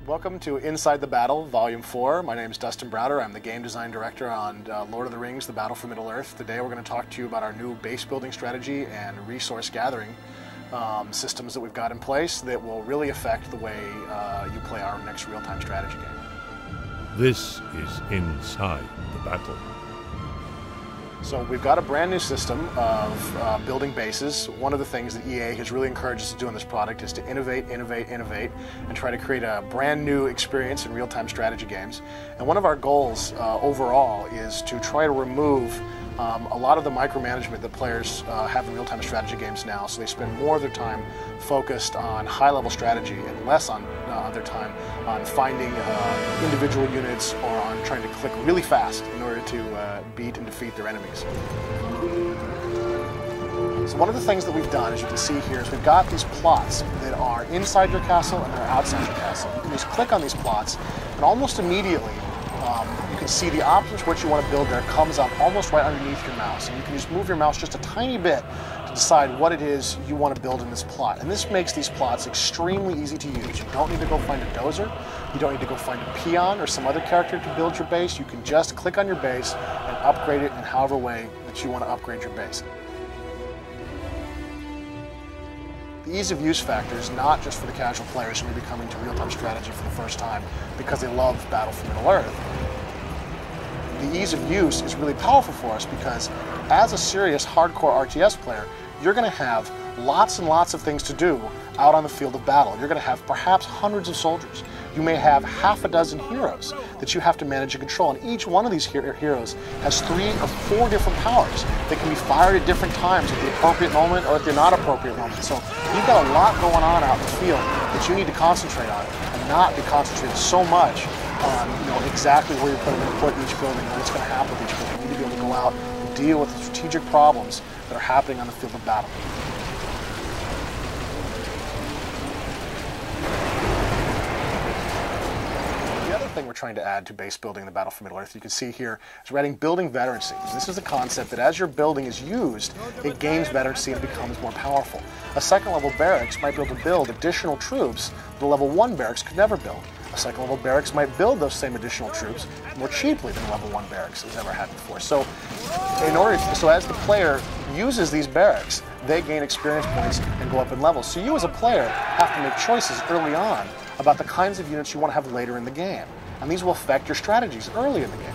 Welcome to Inside the Battle, Volume 4. My name is Dustin Browder. I'm the Game Design Director on Lord of the Rings, The Battle for Middle-earth. Today we're going to talk to you about our new base building strategy and resource gathering systems that we've got in place that will really affect the way you play our next real-time strategy game. This is Inside the Battle. So we've got a brand new system of building bases. One of the things that EA has really encouraged us to do in this product is to innovate, and try to create a brand new experience in real-time strategy games. And one of our goals overall is to try to remove a lot of the micromanagement that players have in real-time strategy games now, so they spend more of their time focused on high-level strategy and less on their time on finding individual units or on trying to click really fast in order to beat and defeat their enemies. So one of the things that we've done, as you can see here, is we've got these plots that are inside your castle and they're outside your castle. You can just click on these plots, and almost immediately you can see the options for what you want to build there comes up almost right underneath your mouse. And you can just move your mouse just a tiny bit to decide what it is you want to build in this plot. And this makes these plots extremely easy to use. You don't need to go find a dozer. You don't need to go find a peon or some other character to build your base. You can just click on your base and upgrade it in however way that you want to upgrade your base. The ease of use factor is not just for the casual players who may be coming to real-time strategy for the first time because they love Battle for Middle-earth. The ease of use is really powerful for us because as a serious hardcore RTS player, you're going to have lots and lots of things to do out on the field of battle. You're going to have perhaps hundreds of soldiers. You may have half a dozen heroes that you have to manage and control, and each one of these heroes has 3 or 4 different powers that can be fired at different times at the appropriate moment or at the not appropriate moment. So you've got a lot going on out in the field that you need to concentrate on and not be concentrated so much on exactly where you're going to put each building and what's going to happen with each building. You need to be able to go out and deal with the strategic problems that are happening on the field of battle. The other thing we're trying to add to base building in the Battle for Middle-earth, you can see here, is we're adding building veterancy. This is a concept that as your building is used, it gains veterancy and becomes more powerful. A second level barracks might be able to build additional troops that a level 1 barracks could never build. A second level barracks might build those same additional troops more cheaply than a level 1 barracks has ever had before. So as the player uses these barracks, they gain experience points and go up in levels. So you as a player have to make choices early on about the kinds of units you want to have later in the game. And these will affect your strategies early in the game.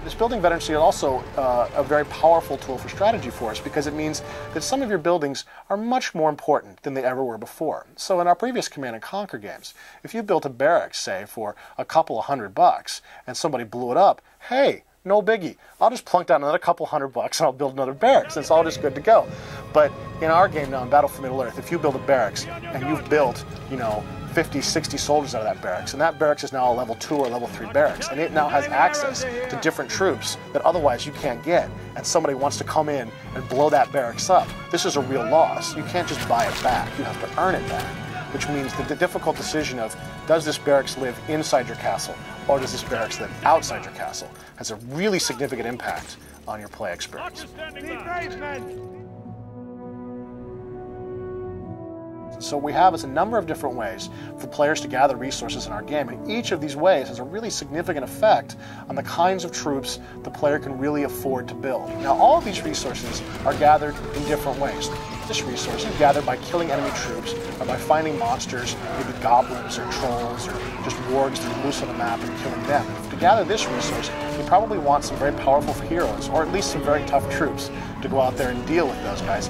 This building veterancy is also a very powerful tool for strategy for us because it means that some of your buildings are much more important than they ever were before. So in our previous Command & Conquer games, if you built a barracks, say, for a couple of $100 and somebody blew it up, hey, no biggie. I'll just plunk down another couple $100 and I'll build another barracks. It's all just good to go. But in our game now, in Battle for Middle-earth, if you build a barracks and you've built, 50, 60 soldiers out of that barracks, and that barracks is now a level 2 or level 3 barracks, and it now has access to different troops that otherwise you can't get, and somebody wants to come in and blow that barracks up. This is a real loss. You can't just buy it back. You have to earn it back, which means that the difficult decision of does this barracks live inside your castle or does this barracks live outside your castle has a really significant impact on your play experience. So what we have is a number of different ways for players to gather resources in our game, and each of these ways has a really significant effect on the kinds of troops the player can really afford to build. Now, all of these resources are gathered in different ways. This resource is gathered by killing enemy troops or by finding monsters, maybe goblins or trolls or just wargs that are loose on the map and killing them. To gather this resource, you probably want some very powerful heroes, or at least some very tough troops to go out there and deal with those guys.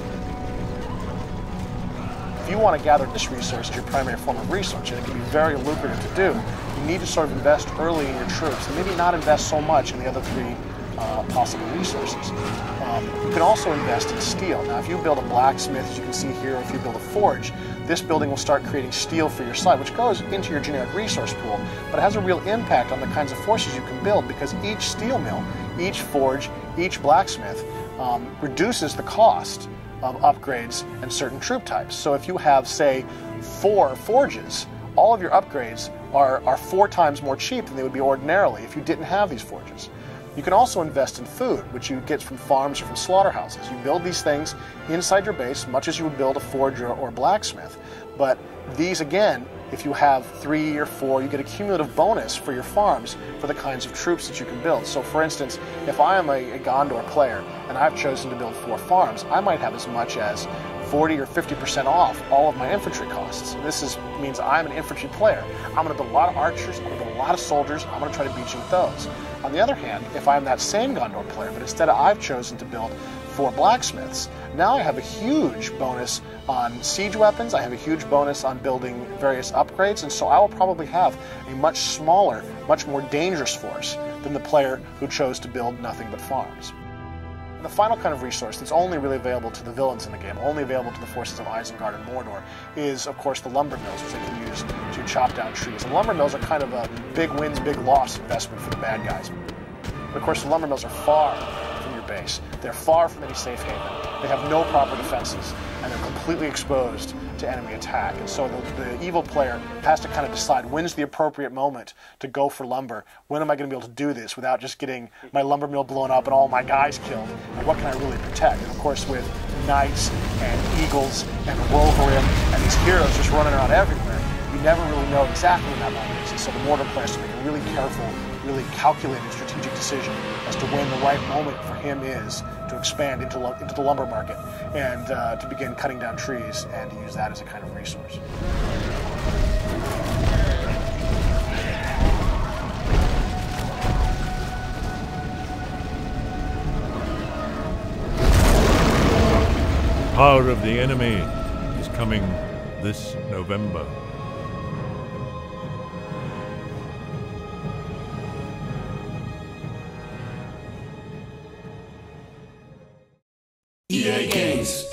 If you want to gather this resource as your primary form of research, and it can be very lucrative to do, you need to sort of invest early in your troops and maybe not invest so much in the other 3 possible resources. You can also invest in steel. Now, if you build a blacksmith, as you can see here, or if you build a forge, this building will start creating steel for your side, which goes into your generic resource pool, but it has a real impact on the kinds of forces you can build because each steel mill, each forge, each blacksmith reduces the cost of upgrades and certain troop types. So if you have, say, 4 forges, all of your upgrades are 4 times more cheap than they would be ordinarily if you didn't have these forges. You can also invest in food, which you get from farms or from slaughterhouses. You build these things inside your base, much as you would build a forge or blacksmith. But these, again, if you have 3 or 4, you get a cumulative bonus for your farms for the kinds of troops that you can build. So for instance, if I am a Gondor player and I've chosen to build 4 farms, I might have as much as 40 or 50% off all of my infantry costs. This means I'm an infantry player. I'm going to build a lot of archers, I'm going to build a lot of soldiers, I'm going to try to beat you with those. On the other hand, if I'm that same Gondor player, but instead I've chosen to build 4 blacksmiths, now I have a huge bonus on siege weapons, I have a huge bonus on building various upgrades, and so I will probably have a much smaller, much more dangerous force than the player who chose to build nothing but farms. And the final kind of resource that's only really available to the villains in the game, only available to the forces of Isengard and Mordor, is, of course, the lumber mills, which they can use to chop down trees. And lumber mills are kind of a big wins, big loss investment for the bad guys. But of course, the lumber mills are far from your base. They're far from any safe haven. They have no proper defenses, and they're completely exposed to enemy attack. And so the evil player has to kind of decide when's the appropriate moment to go for lumber. When am I going to be able to do this without just getting my lumber mill blown up and all my guys killed? And what can I really protect? And of course, with knights and eagles and Rohirrim and these heroes just running around everywhere, you never really know exactly when that moment is. And so the Mordor player has to make a really careful, really calculated strategic decision as to when the right moment for him is to expand into the lumber market and to begin cutting down trees and to use that as a kind of resource. Power of the Enemy is coming this November. EA Games.